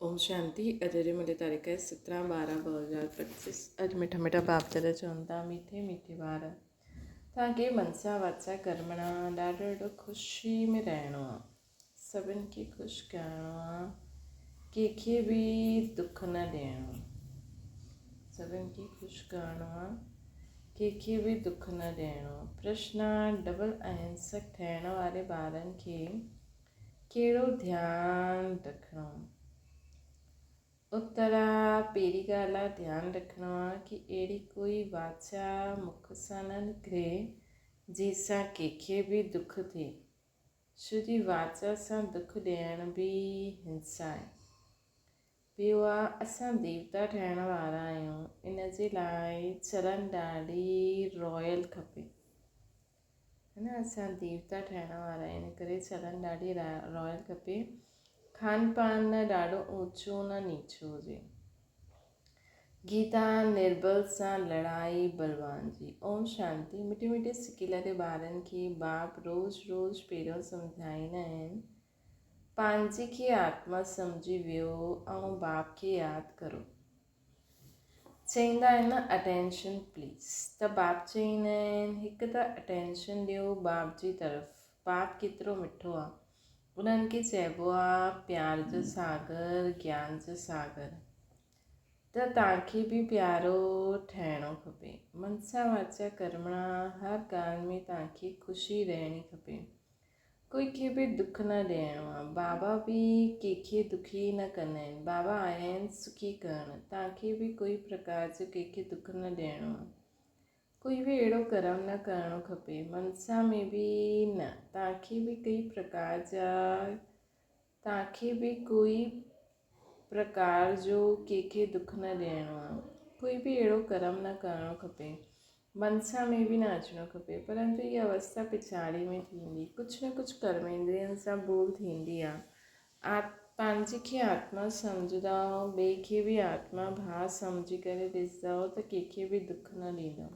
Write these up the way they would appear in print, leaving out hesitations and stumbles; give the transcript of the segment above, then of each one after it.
ओम शांति। अॼु जी मुंहिंजी तारीख़ आहे 17/12/2025। अॼु मिठा मिठा बाप दादा चवनि था, मीठे मीठे ॿार तव्हांखे मनसा वाचा कर्मणा ॾाढो ॾाढो ख़ुशी में रहणो आहे। सभिनि खे ख़ुशि करिणो आहे, कंहिंखे बि दुख न ॾियणो आहे। सभिनि खे ख़ुशि करिणो आहे, कंहिंखे बि दुख न ॾियणो आहे। प्रश्न: डबल अहिंसक ठहिण वारे ॿारनि खे कहिड़ो ध्यानु रखिणो? उत्तरा: पहिरीं ॻाल्हि आहे, ध्यानु रखिणो आहे कि अहिड़ी कोई वाचा मुख सां न निकिरे जंहिंसां कंहिंखे बि दुख थिए। छो जी वाचा सां दुख ॾियण बि हिंसा आहे। ॿियो आहे, असां देवता ठहिण वारा आहियूं, इन जे लाइ चरण ॾाढी रॉयल खपे, है न। असां देवता ठहिण वारा आहियूं, इन करे चरण ॾाढी रॉयल खपे। खान पान न ॾाढो ऊचो न नीचो हुजे। गीता: निर्बल सां लड़ाई बलवान जी। ओम शांति। मिठे मिठे सिकिलरे ॿारनि खे बाप रोज़ रोज़ पहिरियों सम्झाईंदा आहिनि, पंहिंजे खे आत्मा सम्झी वियो ऐं बाप खे यादि करो। चईंदा आहिनि न, अटेंशन प्लीज़। त बाप चईंदा आहिनि, हिकु त अटेंशन ॾियो बाप जी तरफ़। बाप केतिरो मिठो आहे। उन्हनि खे चइबो आहे प्यार जो सागर, ज्ञान जो सागर। त तव्हांखे बि प्यारो ठहिणो खपे। मनसा वाचा कर्मणा, हर ॻाल्हि में तव्हांखे ख़ुशी रहणी खपे। कंहिंखे बि दुख न ॾियणो आहे। बाबा बि कंहिंखे दुखी न कंदा आहिनि। बाबा आया आहिनि सुखी करणु। तव्हांखे बि कोई प्रकार जो कंहिंखे दुख न ॾियणो आहे। कोई बि अहिड़ो कर्म न करणो खपे। मनसा में बि न। तव्हांखे बि कई प्रकार जा प्रकार जो कंहिंखे दुख न ॾियणो आहे। कोई बि अहिड़ो कर्म न करणो खपे। मनसा में बि न अचिणो खपे। परंतु इहा अवस्था पिछाड़ी में थींदी। कुझु न कुझु कर्मेंद्रियनि सां भूल थींदी आहे। पंहिंजे खे आत्मा सम्झंदव, ॿिए खे बि आत्मा भाउ सम्झी करे ॾिसंदव त कंहिंखे बि दुख न ॾींदव।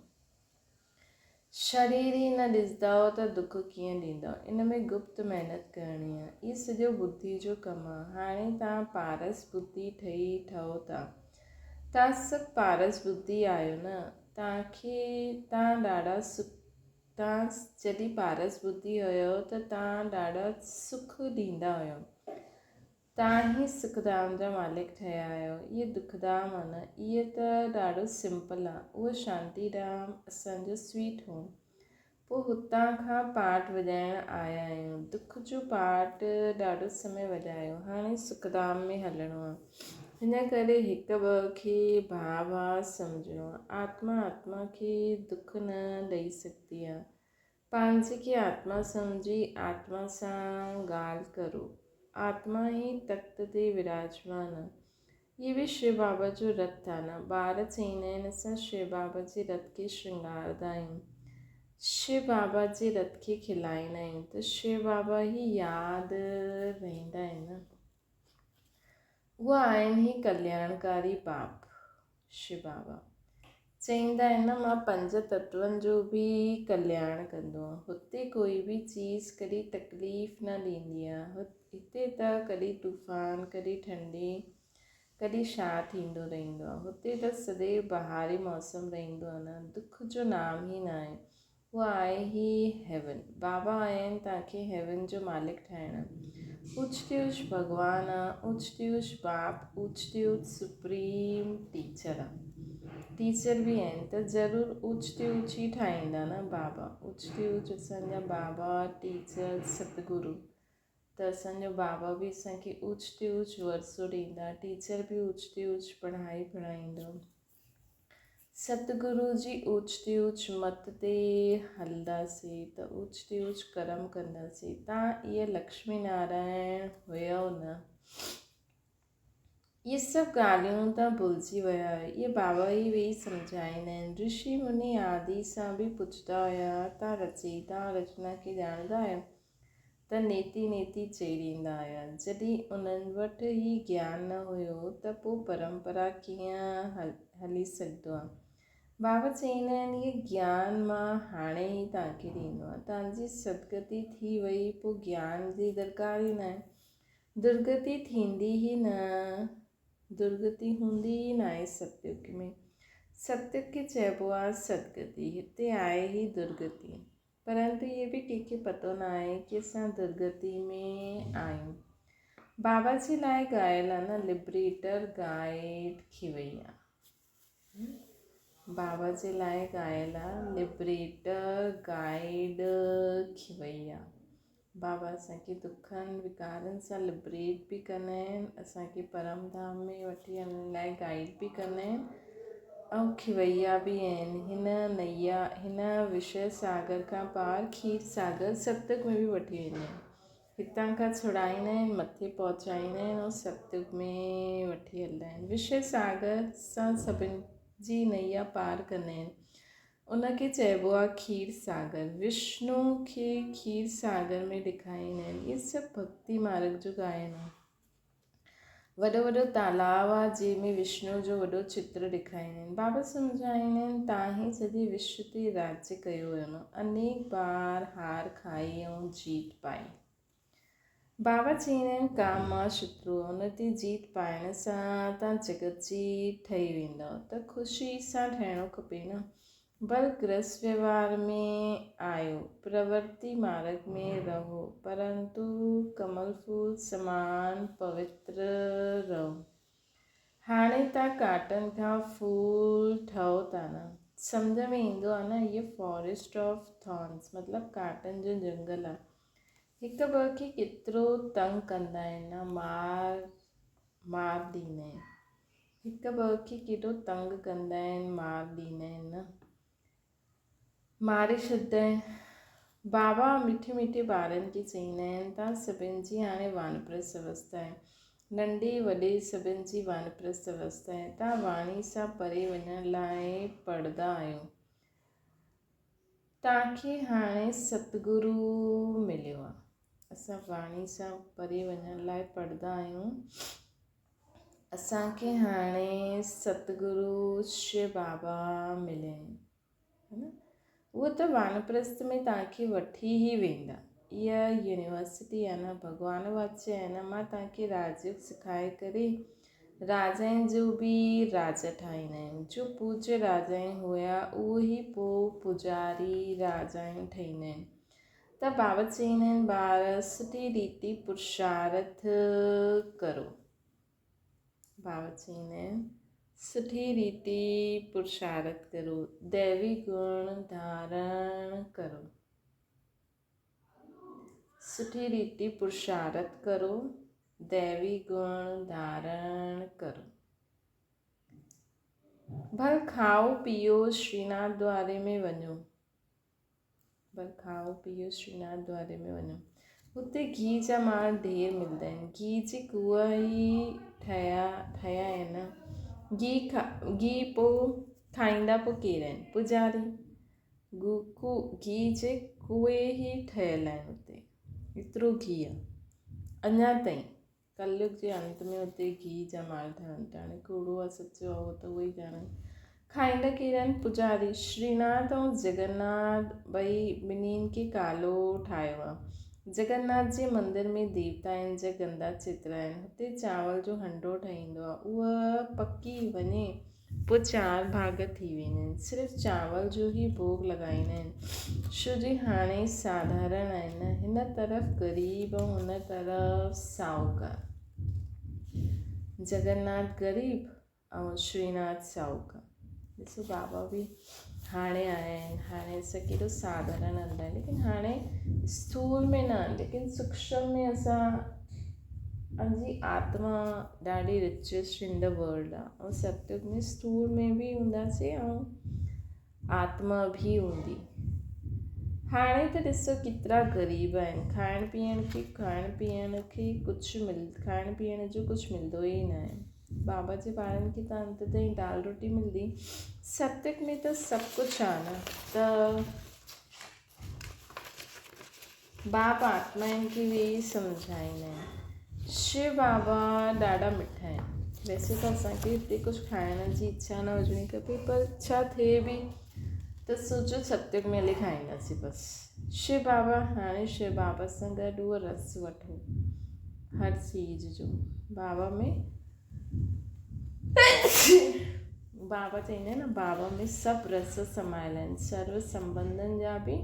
शरीर ई न ॾिसंदव त दुख कीअं ॾींदव। इन में गुप्त महिनत करणी आहे। इहो सॼो बुद्धि जो कमु आहे। हाणे तव्हां पारस बुद्धि ठहो था। तव्हां सभु पारस बुद्धि आहियो न। तव्हां जॾहिं पारस बुद्धि हुयो त तव्हां ॾाढा सुख ॾींदा हुयो। तव्हां ई सुखधाम जा मालिक ठहिया आहियो। इहे दुखधाम आहे न, इहे त ॾाढो सिंपल आहे। उहो शांतीधाम असांजो स्वीट होम। पोइ हुतां खां पाठ वॼाइण आया आहियूं। दुख जो पाठ ॾाढो समय वॼायो। हाणे सुखधाम में हलणो आहे। हिन करे हिकु ॿ खे भाउ सम्झणो आहे। आत्मा खे दुख न ॾेई सघंदी आहे। पंहिंजे खे आत्मा सम्झी आत्मा सां ॻाल्हि करो। आत्मा ई तख़्त ते विराजमान आहे। इहे बि शिव बाबा जो रथ आहे न। ॿार चईंदा आहिनि असां शिव बाबा जे रथ खे श्रृंगारंदा आहियूं, शिव बाबा जे रथ खे खिलाईंदा आहियूं, त शिव बाबा ई यादि रहंदा आहिनि। उहा आहिनि ई कल्याणकारी बाप। शिव बाबा चईंदा आहिनि न, मां 5 तत्वनि जो बि कल्याण कंदो आहियां। हुते कोई बि चीज़ कॾहिं तकलीफ़ न ॾींदी आहे। हिते त कॾहिं तूफ़ान, कॾहिं ठंडी, कॾहिं छा थींदो रहंदो आहे। हुते त सदैव बहारी मौसम रहंदो आहे न। दुख जो नाम ई न आहे। उहा आहे ई हेवन। बाबा आया आहिनि तव्हांखे हेवन जो मालिक ठाहिणु। ऊच भॻवान आहे, ऊच बाप, ऊच सुप्रीम टीचर आहे। टीचर बि आहिनि त ज़रूरु ऊच ई ठाहींदा न बाबा। ऊच असांजा बाबा, टीचर, सतगुरु। त असांजो बाबा बि असांखे ऊच वरसो ॾींदा। टीचर बि ऊच पढ़ाई पढ़ाईंदो। सतगुरु जी ऊच मत ते हलंदासीं त ऊच कर्म कंदासीं। तव्हां इहे लक्ष्मी नारायण हुयो न। इहे सभु ॻाल्हियूं तव्हां भुलिजी विया आहियो। इहे बाबा ई वेही सम्झाईंदा आहिनि। ऋषि मुनि आदि सां बि पुछंदा हुया, तव्हां रचयिता रचना खे ॼाणंदा आहियो? त नेति चईंदा हुया। जॾहिं उन्हनि वटि ई ज्ञान न हुयो त पोइ परंपरा कीअं हली सघंदो आहे। बाबा चईंदा आहिनि, इहे ज्ञान मां हाणे ई तव्हांखे ॾींदो आहे। तव्हांजी सदगति थी वई, पोइ ज्ञान जी दरकार ई न आहे। दुर्गति थींदी ई न, दुर्गति हूंदी ई न आहे सतयुग में। सतयुग खे चइबो आहे सदगति। हिते आहे ई दुर्गति, परंतु ये बि कंहिंखे पतो न आहे कि असां दुर्गति में आहियूं। बाबा जे लाइ ॻायल आहे न, लिबरेटर गाइड खिवैया। बाबा जे लाइ ॻायल आहे लिबरेटर गाइड खिवैया। बाबा असांखे दुखनि विकारनि सां लिबरेट बि कंदा आहिनि, असांखे परम धाम में वठी वञण लाइ गाइड बि कंदा आहिनि ऐं खिवैया बि आहिनि। हिन नैया, हिन विषय सागर खां पार खीर सागर सतयुग में बि वठी वेंदा आहिनि। हितां खां छुड़ाईंदा आहिनि, मथे पहुचाईंदा आहिनि ऐं सतयुग में वठी हलंदा आहिनि। विषय सागर सां सभिनि जी नैया पार कंदा आहिनि, उनखे चइबो आहे खीर सागर। विष्णु खे खीर सागर में ॾेखारींदा आहिनि। इहे सभु भक्ति मार्ग जो गायन आहे। वॾो वॾो तालाब आहे जंहिंमें विष्णु जो वॾो चित्र ॾेखारींदा आहिनि। बाबा सम्झाईंदा आहिनि, तव्हां ई सॼे विश्व ते राज्य कयो हुयो न, अनेक बार हार खाई ऐं जीत पाई। बाबा चवंदा आहिनि, काम मां शत्रु, उन ते जीत पाइण सां तव्हां जगत जी ठही वेंदव, त ख़ुशी सां ठहिणो खपे न। बल गृहस्थ व्यवहार में आयो, प्रवृत्ति मार्ग में रहो, परंतु कमल फूल समान पवित्र रहो। हाणे तव्हां काटनि खां फूल ठहो था न, सम्झ में ईंदो आहे न, इहो फॉरेस्ट ऑफ थॉर्न्स मतिलबु काटनि जो जंगल आहे। हिक ॿ खे केतिरो तंग कंदा आहिनि न, मार ॾींदा आहिनि। हिक ॿ खे केॾो तंग कंदा आहिनि, मार ॾींदा आहिनि न, मारे छॾींदा आहिनि। बाबा मिठे मिठे ॿारनि खे चवंदा आहिनि, तव्हां सभिनि जी हाणे वानप्रस्थ अवस्था आहे, नंढे वॾे सभिनि जी वानप्रस्थ अवस्था आहे। तव्हां वाणी सां परे वञण लाइ पढ़ंदा आहियो। तव्हांखे हाणे सतगुरु मिलियो आहे। असां वाणी सां परे वञण लाइ पढ़ंदा आहियूं। असांखे हाणे सतगुरु शिव बाबा मिलिया आहिनि, है न। उहो त वानप्रस्थ में तव्हांखे वठी ई वेंदा। इहा यूनिवर्सिटी आहे न, भॻवान वाच्य आहे न। मां तव्हांखे राजयोग सिखाए करे राजाउनि जो बि राजा ठाहींदा आहिनि। जो पूज्य राजाऊं हुया उहे ई पोइ पुजारी राजाऊं ठहींदा आहिनि। त बाबा चवंदा आहिनि, ॿार सुठी रीति पुरुषार्थ करो। बाबा चवंदा आहिनि, सुठी रीति पुरुषार्थ करो, दैवी गुण धारण करो। सुठी रीति पुरुषार्थ करो, दैवी गुण धारण करो। भल खाओ पीओ श्रीनाथ द्वारे में वञो, भल खाओ पीओ श्रीनाथ द्वारे में वञो। हुते घी जा मार ढेर मिलंदा आहिनि। घी जे कुआ ई ठहिया आहिनि। घी पोइ खाईंदा पोइ केरु आहिनि? पुजारी। घी जे कुए ई ठहियल आहिनि हुते, एतिरो घी आहे अञा ताईं। कलयुग जे अंत में हुते घी जा माल ठहनि था। हाणे कूड़ो आहे सचो आहे उहो त उहो ई ॼाणनि। खाईंदा केरु आहिनि? पुजारी। श्रीनाथ ऐं जगन्नाथ ॿई ॿिन्हिनि खे कालो ठाहियो आहे। जगन्नाथ जे मंदर में देवता आहिनि जा गंदा चित्र आहिनि। हुते चांवर जो हंडो ठहींदो आहे। उहा पकी वञे पोइ 4 भाग थी वेंदा आहिनि। सिर्फ़ु चांवर जो ई भोग लॻाईंदा आहिनि, छो जो हाणे साधारण आहिनि। हिन तरफ़ ग़रीब ऐं हुन तरफ़ साहूकार। जगन्नाथ ग़रीब ऐं श्रीनाथ साहूकार। ॾिसो बाबा बि हाणे आया आहिनि। हाणे असां केॾो साधारण हलंदा आहिनि, लेकिन हाणे स्थूल में न, लेकिन सूक्ष्म में असांजी आत्मा ॾाढी रिचेस्ट इन द वर्ल्ड आहे। ऐं सतयुग में स्थूल में बि हूंदासीं ऐं आत्मा बि हूंदी। हाणे त ॾिसो केतिरा ग़रीब आहिनि। खाइण पीअण जो कुझु मिलंदो ई न आहे। बाबा जे ॿारनि खे त अंत ताईं दाल रोटी मिलंदी। सतयुग में त सभु कुझु आहे न। त बाबा आत्माउनि खे बि सम्झाईंदा आहिनि। शिव बाबा ॾाढा मिठा आहिनि। वैसे त असांखे हिते कुझु खाइण जी इच्छा न हुजणी खपे, पर इच्छा थिए बि त सोचो सतयुग में हली खाईंदासीं बसि। शिव बाबा, हाणे शिव बाबा सां गॾु उहो रस वठो। हर चीज़ जो बाबा में बाबा चवंदा आहिनि न, बाबा में सभु रस समायल आहिनि, सर्व संबंधनि जा बि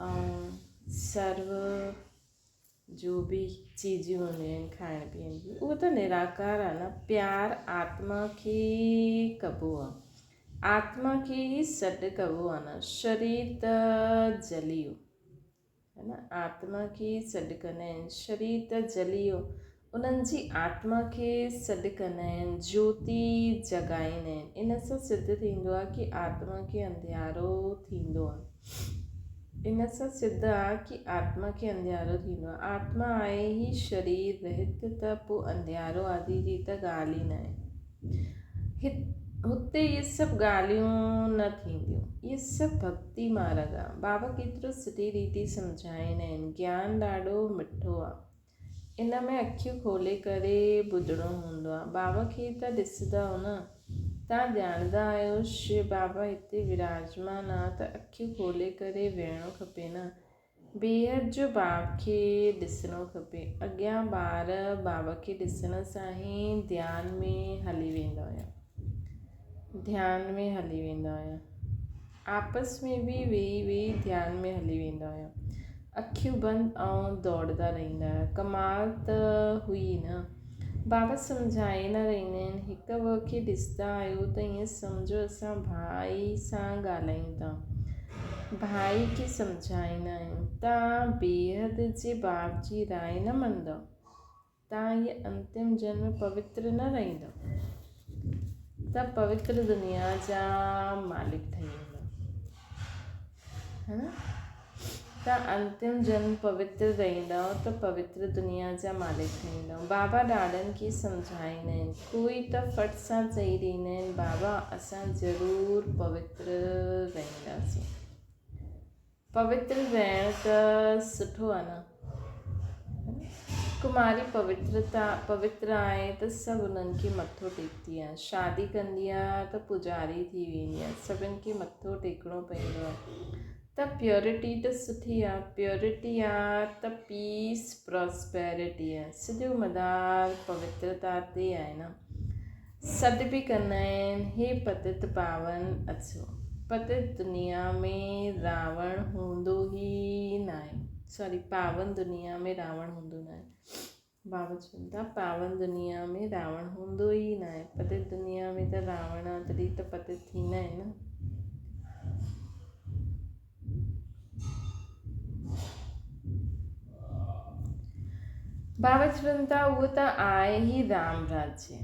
ऐं सर्व जो भी चीज़ूं हूंदियूं आहिनि खाइण पीअण जी, उहो त निराकार आहे न। प्यार आत्मा खे कबो आहे, आत्मा खे ई सॾु कबो आहे न। शरीर त जली वियो है न, आत्मा खे सॾु कंदा आहिनि, शरीर त जली वियो, उन्हनि जी आत्मा खे सॾु कंदा आहिनि, ज्योति जॻाईंदा आहिनि। इन सां सिद्ध थींदो आहे कि आत्मा खे अंधियारो थींदो आहे, इन सां सिद्ध आहे कि आत्मा खे अंधियारो थींदो आहे। आत्मा आहे ई शरीर रहित, त पोइ अंधियारो आदि जी त ॻाल्हि ई न आहे। हुते इहे सभु ॻाल्हियूं न थींदियूं, इहे सभु भक्ति मार्ग आहे। बाबा केतिरो सुठी रीति सम्झाईंदा आहिनि, ज्ञान ॾाढो मिठो आहे, इन में अखियूं खोले करे ॿुधणो हूंदो आहे। बाबा खे त ॾिसंदव न, तव्हां ॼाणंदा आहियो शिव बाबा हिते विराजमान आहे, त अखियूं खोले करे वेहणो खपे न। बेहद जो बाबा खे ॾिसणो खपे। अॻियां ॿार बाबा खे ॾिसण सां ई ध्यान में हली वेंदा हुया, ध्यान में हली वेंदा हुया, आपस में बि वेही ध्यान में हली वेंदा हुया, अखियूं बंदि ऐं दौड़ंदा रहंदा हुया। कमाल त हुई न। बाबा सम्झाईंदा रहंदा आहिनि, हिक ॿ खे ॾिसंदा आहियो त ईअं सम्झो असां भाई सां ॻाल्हायूं था, भाई खे सम्झाईंदा आहियूं। तव्हां बेहद जे बाप जी राय न मञंदव, तव्हां इहे अंतिम जन्म पवित्र न रहंदव, त पवित्र दुनिया जा मालिक ठही वेंदव, है न। तव्हां अंतिम जन्म पवित्र रहंदव त पवित्र दुनिया जा मालिक ठहींदव। बाबा ॾाढनि खे सम्झाईंदा आहिनि, कोई त फट सां चई ॾींदा आहिनि, बाबा असां ज़रूरु पवित्र रहंदासीं। पवित्र रहण त सुठो आहे न। कुमारी पवित्र आहे त सभु उन्हनि खे मथो टेकंदी आहे, शादी कंदी आहे त पुजारी थी वेंदी आहे, सभिनि खे मथो टेकणो पवंदो आहे। त प्योरिटी त सुठी आहे, प्योरिटी आहे त पीस प्रॉस्पेरिटी आहे, सॼो मदार पवित्रता ते आहे न। सॾु बि कंदा आहिनि, हे पतित पावन अचो, पतित दुनिया में रावण हूंदो ई न आहे, सॉरी पावन दुनिया में रावण हूंदो न आहे। बाबा चवनि था पावन दुनिया में रावण हूंदो ई न आहे, पतित दुनिया में त रावण आहे, तॾहिं त पतित थींदा आहिनि न। बाबा चवनि था उहो त आहे ई राम राज्य,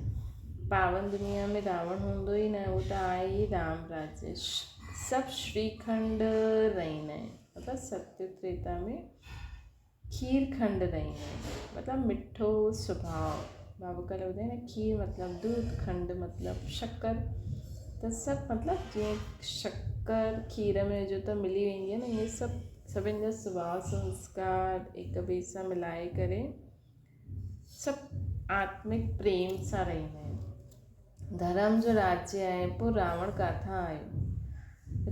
पावन दुनिया में रावण हूंदो ई न आहे, उहो त आहे ई राम राज्य। सभु श्रीखंड रहंदा आहिनि, मतिलबु सत्य त्रेता में खीर खंड रहंदा आहिनि, मतिलबु मिठो स्वभाव। बाबा कल्ह ॿुधाए न, खीर मतिलबु दूध, खंड मतिलबु शक्कर, त सभु मतिलबु जीअं शक्कर खीर में विझो त मिली वेंदी आहे न, इहे सभु सभिनि जा स्वभाव संस्कार हिक ॿिए सां मिलाए करे सभु आत्मिक प्रेम सां रहंदा आहिनि। धर्म जो राज्य आहे, पोइ रावण किथां आयो?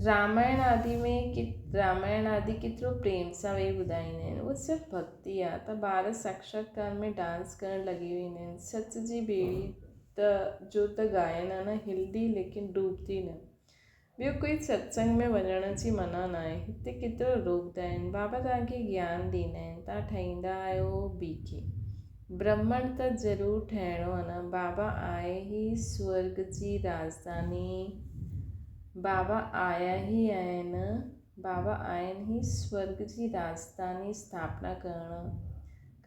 रामायण आदि केतिरो प्रेम सां वेही ॿुधाईंदा आहिनि, उहो सभु भक्ति आहे। त ॿार साक्षात्कार में डांस करणु लॻी वेंदा आहिनि। सच जी ॿेड़ी त जो त गायन आहे न, हिलंदी लेकिन डूबती न। ॿियो कोई सत्संग में वञण जी मना न आहे, हिते केतिरो रोकंदा आहिनि। बाबा तव्हांखे ज्ञान ॾींदा आहिनि, तव्हां ठहींदा आहियो ॿी ब्राह्मण त ज़रूरु ठहिणो आहे न। बाबा आहे ई स्वर्ग जी राजधानी, बाबा आया ई आहिनि, बाबा आहिनि ई स्वर्ग जी राजधानी स्थापना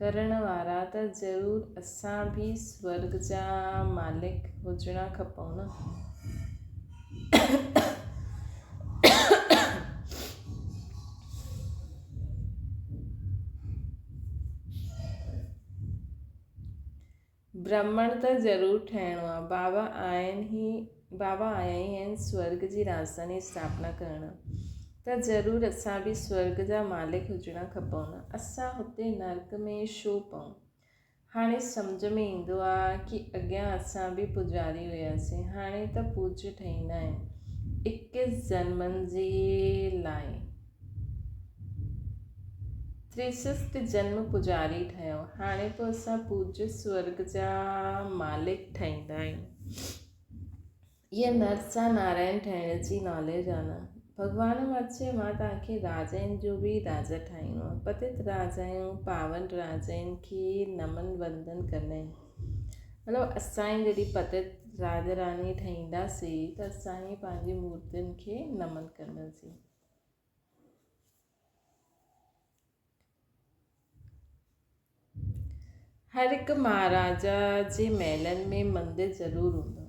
करण वारा, त ज़रूरु असां बि स्वर्ग जा मालिक हुजणा खपऊं न। ब्राह्मण त ज़रूरु ठहिणो आहे। बाबा आया ई आहिनि स्वर्ग जी राजधानी स्थापना करणु, त ज़रूरु असां बि स्वर्ग जा मालिक हुजणा खपऊं न। असां हुते नर्क में छो पऊं? हाणे सम्झ में ईंदो आहे कि अॻियां असां बि पुजारी हुयासीं, हाणे त पूज्य ठहींदा आहिनि 21 जन्मनि जे लाइ। 63 जन्म पुजारी ठहियो, हाणे पोइ असां पूज्य स्वर्ग जा मालिक ठहींदा आहियूं। इहा नर सां नारायण ठहिण जी नॉलेज आहे न। भॻवान मां चयो मां तव्हांखे राजाउनि जो बि राजा ठाहींदो आहे। पतित राजाऊं पावन राजाउनि खे नमन वंदन कंदा आहिनि। मतिलबु असांजी जॾहिं पतित राजा रानी ठहींदासीं त असांजी पंहिंजी मूर्तियुनि खे नमन कंदासीं। हर हिकु महाराजा जे महलनि में मंदिर ज़रूरु हूंदो।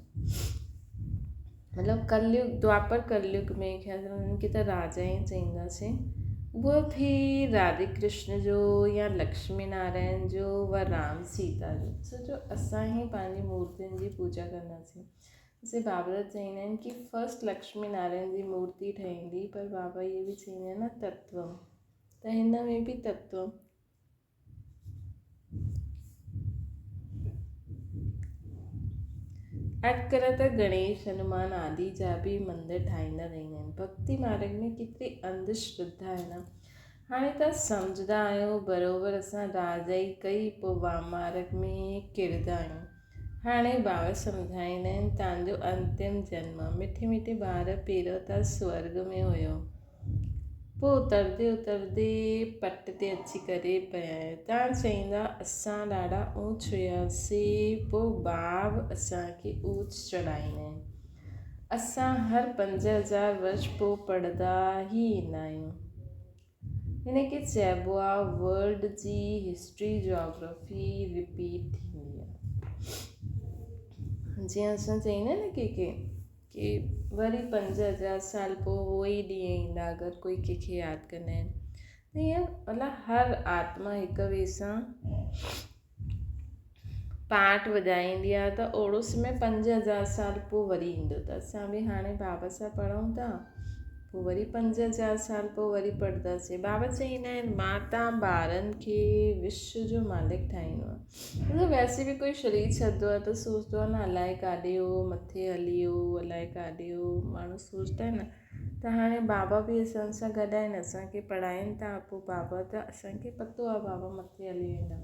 मतिलबु कलयुग द्वापर कलयुग में उन्हनि खे त राजा ई चईंदासीं। उहो थी राधे कृष्ण जो या लक्ष्मी नारायण जो व राम सीता जो। सो जो असां ई पंहिंजी मूर्तियुनि जी पूजा कंदासीं। जैसे बाबा चईंदा आहिनि कि फस्ट लक्ष्मी नारायण जी मूर्ति ठहींदी, पर बाबा इहे बि चईंदा आहिनि न तत्व, त हिन में बि तत्व। अॼुकल्ह त गणेश हनुमान आदि जा बि मंदिर ठाहींदा रहंदा आहिनि। भक्ति मार्ग में केतिरी अंधश्रद्धा आहे न। हाणे त सम्झंदा आहियूं बराबरि असां राजा ई कई पोइ वामार्ग में किरंदा आहियूं। हाणे बाबा सम्झाईंदा आहिनि तव्हांजो अंतिम जन्म मिठे मिठे ॿार पहिरियों त स्वर्ग में हुयो, पोइ उतरदे उतरदे पट ते अची करे पिया आहियो। तव्हां चईंदा असां ॾाढा ऊच हुयासीं, पोइ बाब असांखे ऊच चढ़ाईंदा आहिनि। असां हर 5000 वर्ष पोइ पढ़ंदा ई ईंदा आहियूं। हिन खे चइबो आहे वर्ल्ड जी हिस्ट्री जोग्राफी रिपीट थींदी आहे। जीअं असां चईंदा आहियूं न कि वरी 5000 साल पोइ उहो ई ॾींहं ईंदा अगरि कोई कंहिंखे यादि कंदा आहिनि। त ईअं मतिलबु हर आत्मा हिक ॿिए सां पाठ वॼाईंदी आहे, त ओड़ो समय 5000 साल पोइ वरी ईंदो। त असां बि हाणे बाबा सां पढ़ूं था, पोइ वरी 5000 साल पोइ वरी पढ़ंदासीं। बाबा चईंदा आहिनि मां तव्हां ॿारनि खे विश्व जो मालिक ठाहींदो आहे। मतिलबु वैसे बि कोई शरीर छॾंदो आहे त सोचंदो आहे न अलाए काॾे हो मथे हली वियो, अलाए काॾे हो, माण्हू सोचंदा आहिनि न। त हाणे बाबा बि असां सां गॾु आहिनि, असांखे पढ़ाइनि था। पोइ बाबा त असांखे पतो आहे बाबा मथे हली वेंदा,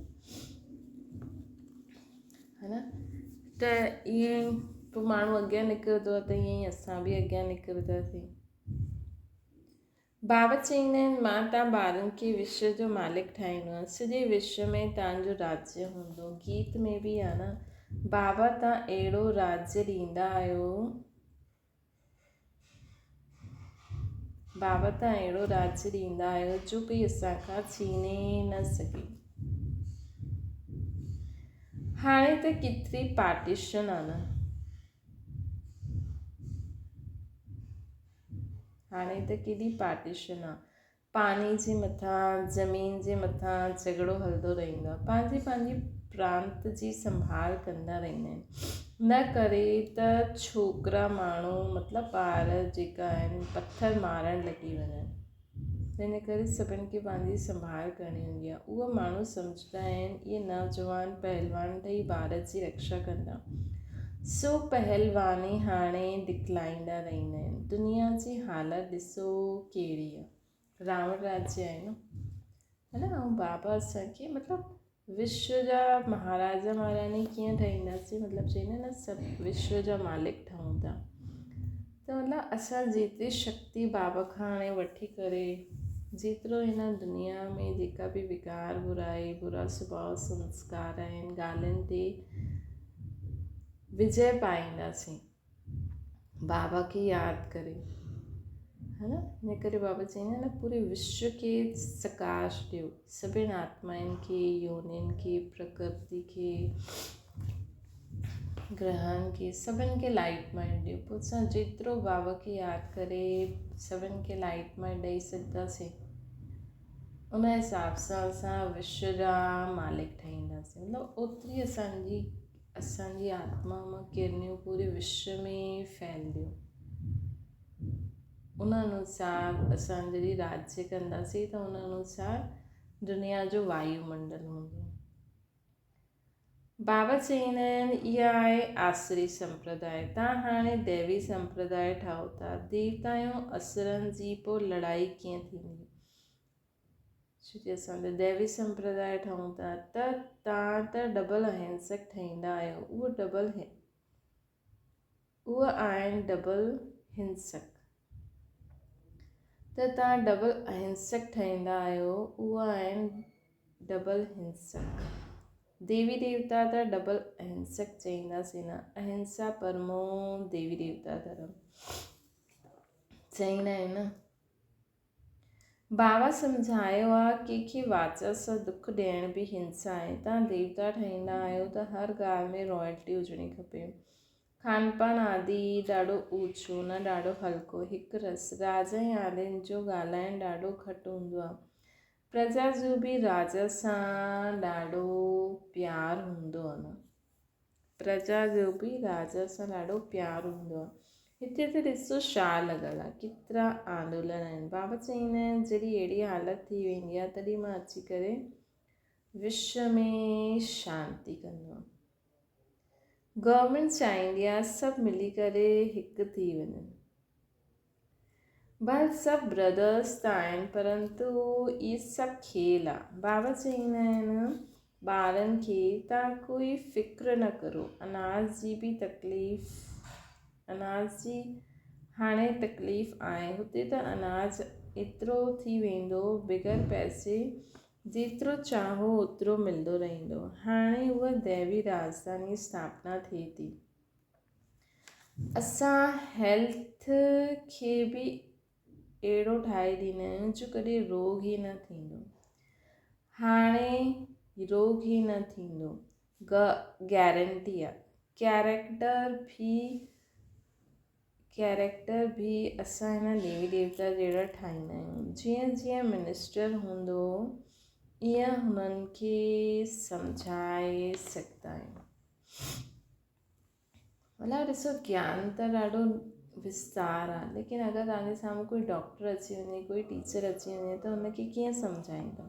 है न। त ईअं पोइ माण्हू अॻियां निकिरंदो आहे, त ईअं ई असां बि अॻियां निकिरंदासीं। बाबा चईंदा आहिनि मां तव्हां ॿारनि खे विश्व जो मालिक ठाहींदो आहियां, सॼे विश्व में तव्हांजो राज्य हूंदो। गीत में बि आहे न, बाबा तव्हां अहिड़ो राज्य ॾींदा आहियो, बाबा तव्हां अहिड़ो राज्य ॾींदा आहियो जो कोई असांखां छीने न सघे। हाणे त केतिरी पार्टीशन आहे न, हाणे त केॾी पार्टीशन आहे। पाणी जे मथां ज़मीन जे मथां झगड़ो हलंदो रहंदो आहे। पंहिंजी पंहिंजी प्रांत जी संभाल कंदा रहंदा आहिनि। न करे त छोकिरा माण्हू मतिलबु ॿार जेका आहिनि पथर मारणु लॻी वञनि। हिन करे सभिनि खे पंहिंजी संभाल करणी हूंदी आहे। उहे माण्हू सम्झंदा आहिनि इहे नौजवान पहलवान ठही भारत जी रक्षा कंदा, सो पहलवानी हाणे दिखलाईंदा रहंदा आहिनि। दुनिया जी हालत ॾिसो कहिड़ी आहे, रावण राज्य आहे न, है न। ऐं बाबा असांखे मतिलबु विश्व जा महाराजा महारानी कीअं ठाहींदासीं, मतिलबु चईंदा न सभु विश्व जा मालिक ठहूं था। त मतिलबु असां जेतिरी शक्ति बाबा खां हाणे वठी करे जेतिरो हिन दुनिया में जेका बि विकार बुराई बुरा स्वभाव संस्कार आहिनि ॻाल्हियुनि ते विजय पाईंदासीं बाबा खे यादि करे, है न। हिन करे बाबा चईंदा आहिनि न पूरे विश्व खे सकाश ॾियो, सभिनि आत्माउनि खे, योनियुनि खे, प्रकृति खे, ग्रहनि खे, सभिनि खे लाइट माइंड ॾियो। पोइ असां जेतिरो बाबा खे यादि करे सभिनि खे लाइट माइंड ॾेई सघंदासीं, उन हिसाब सां असां विश्व जा मालिक ठहींदासीं। मतिलबु ओतिरी असांजी आत्मा मां किरनियूं पूरे विश्व में फैलंदियूं। उन अनुसार असां जॾहिं राज्य कंदासीं त उन अनुसार दुनिया जो वायुमंडल हूंदो। बाबा चईंदा आहिनि इहा आहे आसुरी संप्रदाय, तव्हां हाणे दैवी संप्रदाय ठाहो था। देवताऊं असुरनि जी पोइ लड़ाई कीअं थींदी, छोकी असां त दैवी संप्रदाय ठहूं था त तव्हां त डबल अहिंसक ठहींदा आहियो। उहे आहिनि डबल हिंसक। त तव्हां डबल अहिंसक ठहींदा आहियो, उहे आहिनि डबल हिंसक। देवी देवता त डबल अहिंसक चईंदासीं न, अहिंसा परमो देवी देवता धर्म चईंदा आहिनि न। बाबा सम्झायो आहे कंहिंखे वाचा सां दुख ॾियण बि हिंसा आहे। तव्हां देवता ठहींदा आहियो त हर ॻाल्हि में रॉयल्टी हुजणी खपे। खान पान आदि ॾाढो ऊचो न ॾाढो हल्को, हिकु रस। राजा ऐं आलिनि जो ॻाल्हाइणु ॾाढो घटि हूंदो आहे। प्रजा जो बि राजा सां ॾाढो प्यारु हूंदो आहे न, प्रजा जो बि राजा सां ॾाढो प्यारु हूंदो आहे। हिते त ॾिसो छा लॻल आहे, केतिरा आंदोलन आहिनि। बाबा चईंदा आहिनि जॾहिं अहिड़ी हालति थी वेंदी आहे तॾहिं मां अची करे विश्व में शांती कंदो आहे। गवर्नमेंट चाहींदी आहे सभु मिली करे हिकु थी वञनि। भले सभु ब्रदर्स त आहिनि, परंतु इहे सभु खेल आहे। बाबा चईंदा आहिनि ॿारनि खे तव्हां कोई फ़िक्र न करो। अनाज जी बि अनाज जी हाणे तकलीफ़ आहे। हुते त अनाज एतिरो थी वेंदो बग़ैर पैसे, जेतिरो चाहो ओतिरो मिलंदो रहंदो। हाणे उहा दैवी राजधानी स्थापना थिए थी। असां हेल्थ खे बि अहिड़ो ठाहे ॾींदा आहियूं जो कॾहिं रोग ई न थींदो। हाणे रोग ई न थींदो, गारंटी आहे। कैरेक्टर बि असां हिन देवी देवता जहिड़ा ठाहींदा आहियूं। जीअं जीअं मिनिस्टर हूंदो ईअं हुननि खे सम्झाए सघंदा आहियूं। मतिलबु ॾिसो ज्ञान त ॾाढो विस्तार आहे, लेकिन अगरि तव्हांजे साम्हूं कोई डॉक्टर अची वञे, कोई टीचर अची वञे त हुनखे कीअं सम्झाईंदा।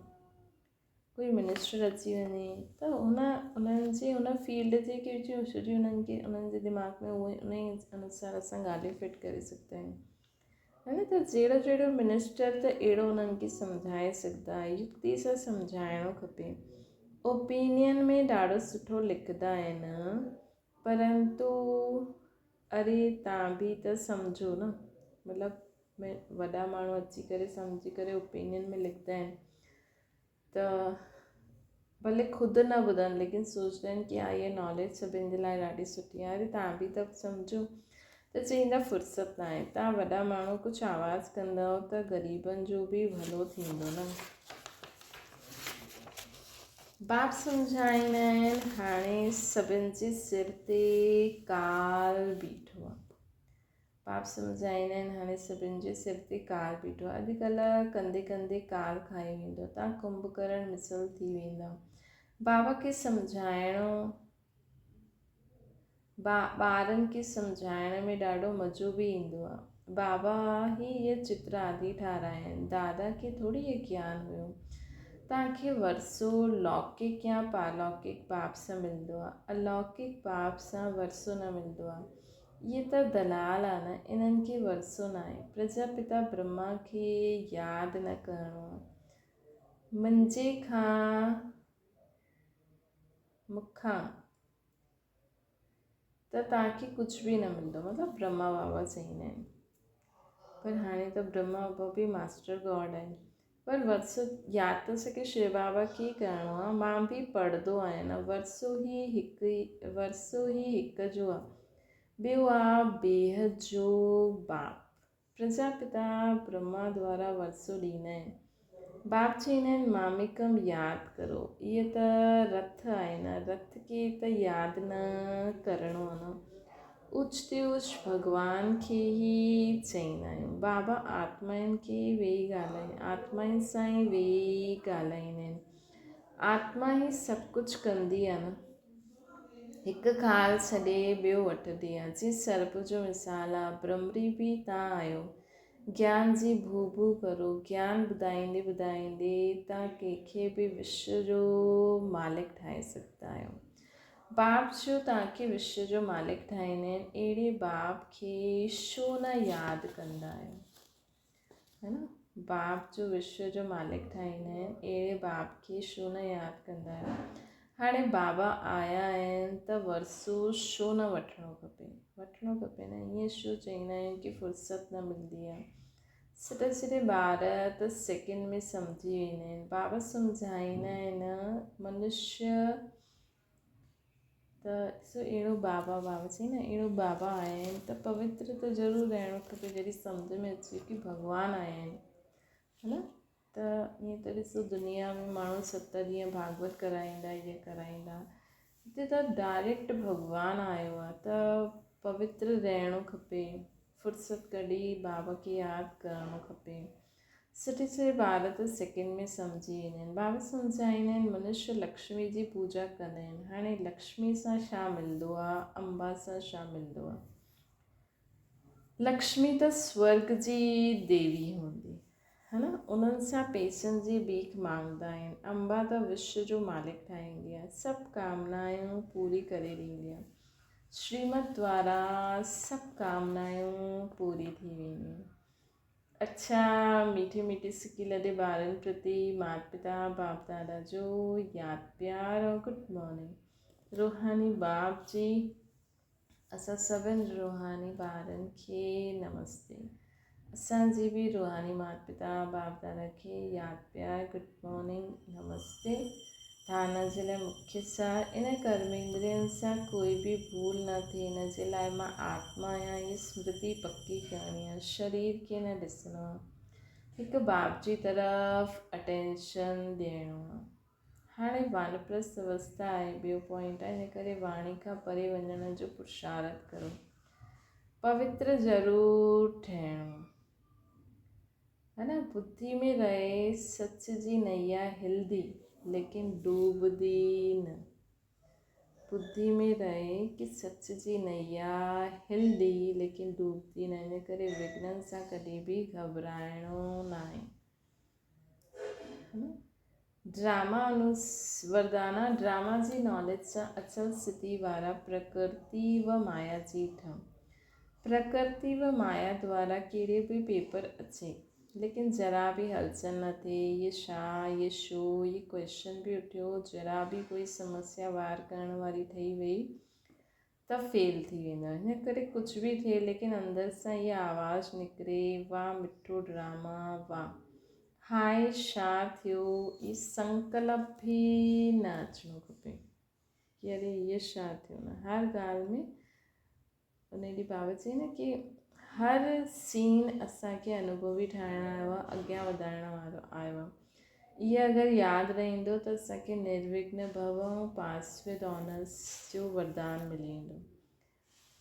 कोई मिनिस्टर अची वञे त हुन फील्ड जे जेकी छोजी उन्हनि जे दिमाग़ में उन जे अनुसार असां ॻाल्हियूं फिट करे सघंदा आहियूं, है न। त जहिड़ो मिनिस्टर त अहिड़ो उन्हनि खे सम्झाए सघंदा, युक्ति सां सम्झाइणो खपे। ओपिनियन में ॾाढो सुठो लिखंदा आहिनि, परंतु अरे तव्हां बि त सम्झो न। मतिलबु वॾा माण्हू अची करे सम्झी करे ओपिनियन में लिखंदा आहिनि त भले ख़ुदि न ॿुधनि, लेकिन सोचंदा आहिनि की हा इहा नॉलेज सभिनि जे लाइ ॾाढी सुठी आहे। अरे तव्हां बि त सम्झो। त चईंदा फुर्सत न आहे। तव्हां वॾा माण्हू कुझु आवाज़ु कंदव त ग़रीबनि जो बि भलो थींदो न। बाप सम्झाईंदा आहिनि हाणे सभिनि जे सिर ते काल बीठो आहे। बाप सम्झाईंदा आहिनि हाणे सभिनि जे सिर ते काल बीठो आहे। अॼुकल्ह कंदे कंदे काल खाई वेंदो, तव्हां कुंभकर्ण मिसल थी वेंदा। बाबा खे सम्झाइणो, ॿारनि खे सम्झाइण में ॾाढो मज़ो बि ईंदो आहे। बाबा ई इहे चित्र आदि ठाराया आहिनि, दादा खे थोरी इहो ज्ञान हुयो। तव्हांखे वरसो लौकिक या पालौकिक बाप सां मिलंदो आहे, अलौकिक बाप सां वरसो न मिलंदो आहे। इहे त दलाल आहे न, इन्हनि खे वरसो न आहे। प्रजापिता ब्रह्मा खे यादि न करिणो आहे। मूंखां त तव्हांखे कुझु बि न मिलंदो, मतिलबु ब्रह्मा बाबा चईंदा आहिनि। पर हाणे त ब्रह्मा बाबा बि मास्टर गॉड आहिनि। पर वरसो यादि त असांखे शिव बाबा खे करिणो आहे। मां बि पढ़ंदो आहियां न, वरसो ई हिकु जो आहे। ॿियो आहे बेहद जो बाप। प्रजापिता ब्रह्मा द्वारा वरसो ॾींदा आहिनि। बाप चईंदा आहिनि मामिकम यादि करो। इहे त रथ आहे न, रथ खे त यादि न करिणो आहे न। उच ते उच भॻवान खे ई चईंदा आहियूं। बाबा आत्माउनि खे आत्माउनि सां ई वेही ॻाल्हाईंदा आहिनि। आत्मा ई सभु कुझु कंदी आहे न, हिकु ख़्यालु छॾे ॿियो वठंदी आहे। जीअं सर्प जो मिसाल आहे, भ्रमरी बि तव्हां आहियो। ज्ञान जी भू करो। ज्ञान ॿुधाईंदे ॿुधाईंदे तव्हां कंहिंखे बि विश्व जो मालिक ठाहे सघंदा आहियो। बाप जो तव्हांखे विश्व जो मालिक ठाहींदा आहिनि, अहिड़े बाप खे छो न यादि कंदा आहियो, है न। बाप जो विश्व जो मालिक ठाहींदा आहिनि अहिड़े बाप खे छो न यादि कंदा आहियो। हाणे बाबा आया आहिनि त वरसो छो न वठिणो खपे न। ईअं छो चईंदा आहियूं की फ़ुर्सत न मिलंदी आहे। सिधे ॿार त सेकेंड में सम्झी वेंदा आहिनि। बाबा सम्झाईंदा आहिनि मनुष्य त ॾिसो अहिड़ो बाबा चई न अहिड़ो बाबा आया आहिनि त पवित्र त ज़रूरु रहणो खपे जॾहिं सम्झ में अचे की भॻवानु आया आहिनि, है न। त ईअं त ॾिसो दुनिया में माण्हू 7 ॾींहं भागवत कराईंदा हिते त डायरेक्ट भॻवानु आयो आहे त पवित्र रहणो खपे, फ़ुर्सत कढी बाबा खे यादि करणो खपे। सुठे ॿार त सेकेंड में सम्झी वेंदा आहिनि। बाबा सम्झाईंदा आहिनि मनुष्य लक्ष्मी जी पूजा कंदा आहिनि। हाणे लक्ष्मी सां छा मिलंदो आहे, अंबा सां छा मिलंदो आहे। लक्ष्मी त स्वर्ग जी देवी हूंदी, है न। उन्हनि सां पैसनि जी भीख मांगदा आहिनि। अंबा त विश्व जो मालिक ठाहींदी आहे, सभु कामनायूं पूरी करे ॾींदी आहे। श्रीमत द्वारा सभु कामनायूं पूरी थी वेंदियूं आहिनि। अच्छा, मीठे सिकी लॾे ॿारनि प्रति माता पिता बाप दादा जो यादि प्यार और गुड मॉर्निंग। रूहानी बाप जी असां सभिनि रूहानी ॿारनि खे नमस्ते। असांजी बि रूहानी माता पिता बाप दादा खे यादि प्यार गुड मॉर्निंग नमस्ते। धारणा जे लाइ मुख्य सार, इन कर्म इंद्रियनि सां कोई बि भूल न थिए, इन जे लाइ मां आत्मा आहियां, इहा स्मृति पकी करणी आहे। शरीर खे न ॾिसणो आहे, हिकु बाप जी तरफ़ अटेंशन ॾियणो आहे। हाणे वानप्रस्थ अवस्था आहे, ॿियो पॉइंट आहे, इन करे वाणी खां परे वञण जो पुरुषार्थ करो। पवित्र ज़रूरु ठहिणो, है न। बुद्धि में रहे सच जी नैया हिलदी लेकिन डूबदी न। बुद्धि में रहे कि सच जी नैया हिलदी लेकिन डूबदी न। इन करे विघ्ननि सां कॾहिं बि घबराइणो न आहे। वरदाना ड्रामा जी नॉलेज सां अचल स्थिति वारा प्रकृति व माया जी ठम। प्रकृति व माया द्वारा कहिड़े बि पेपर अचे लेकिन जरा बि हलचल न थिए, ये छा, ये छो, ये क्वेश्चन बि उठियो, जरा बि कोई समस्या वार करण वारी ठही वई त फेल थी वेंदो। हिन करे कुझु बि थिए लेकिन अंदर सां इहा आवाज़ु निकिरे, वाह मिठो ड्रामा, वाह हाय छा थियो, ई संकल्प बि न अचिणो खपे कि अरे इहे छा थियो न। हर ॻाल्हि में उन ॾींहुं बाबा चई न कि हर सीन असांखे अनुभवी ठाहिणु आयो आहे, अॻियां वधाइण वारो आयो आहे। इहा अगरि यादि रहंदो त असांखे निर्विघ्न भव ऐं पास विद ऑनर्स जो वरदान मिली वेंदो,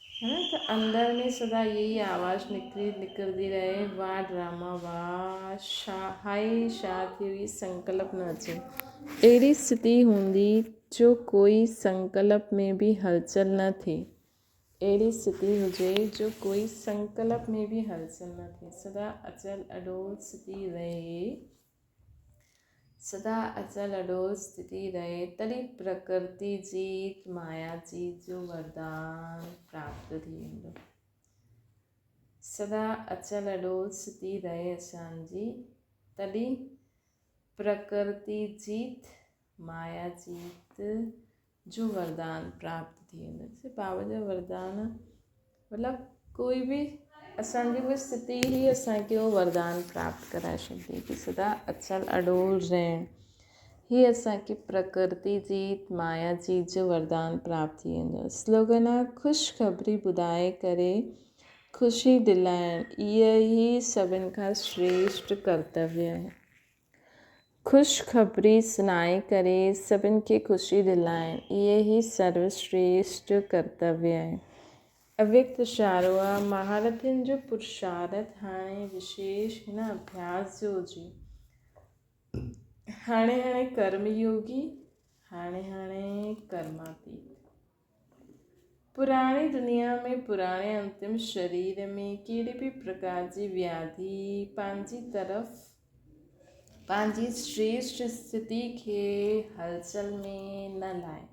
है न। त अंदर में सदा यही आवाज़ निकिरंदी रहे, वाह ड्रामा, वाह छा, हाय छा थियो, ये संकल्प न अचे। अहिड़ी स्थिति हूंदी जो कोई संकल्प में बि हलचल न थिए। अहिड़ी स्थिति हुजे जो कोई संकल्प में बि हलचल न थिए, सदा अचल अडोल स्थिति रहे, सदा अचल अडोल स्थिति रहे, तॾहिं प्रकृति जीत माया जीत जो वरदान प्राप्त थी वेंदो। सदा अचल अडोल स्थिति रहे असांजी, तॾहिं प्रकृति जीत माया जीत जो वरदान प्राप्त थी वेंदो। बाबा जा वरदान मतिलबु कोई बि असांजी कोई स्थिति ई असांखे उहो वरदान प्राप्त कराए छॾंदी कि सदा अचल अडोल रहण। हीअ असांखे प्रकृति जीत माया जीत जो वरदान प्राप्त थी वेंदो। स्लोगन आहे, ख़ुशख़बरी ॿुधाए करे ख़ुशी दिलाइण, इहा ई सभिनि खां श्रेष्ठ कर्तव्य आहे। ख़ुशख़बरी सुनाए करे सभिनि खे ख़ुशी दिलाइण, इहे ई सर्वश्रेष्ठ कर्तव्य आहे। अव्यक्त इशारो आहे, महारथियुनि जो पुरुषार्थ हाणे विशेष हिन अभ्यास जो हुजे। हाणे कर्मयोगी, हाणे कर्मातीत। पुराणी दुनिया में पुराणे अंतिम शरीर में कहिड़े बि प्रकार जी व्याधि पंहिंजी तरफ़ पंहिंजी श्रेष्ठ स्थिति खे हलचल में न लाए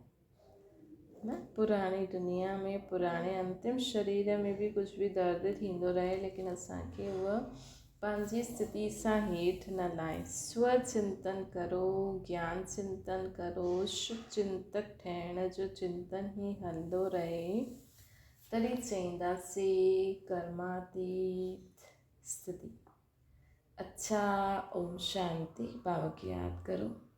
न। पुराणी दुनिया में पुराणे अंतिम शरीर में बि कुझु बि दर्द थींदो रहे लेकिन असांखे उहा पंहिंजी स्थिति सां हेठि न लाइ। स्वचिंतन करो, ज्ञान चिंतन करो, शुभ चिंतक ठहिण जो चिंतन ही हलंदो रहे, तॾहिं चईंदासीं कर्मातीत स्थिति। अच्छा, ओम शांति। बाबा की याद करो।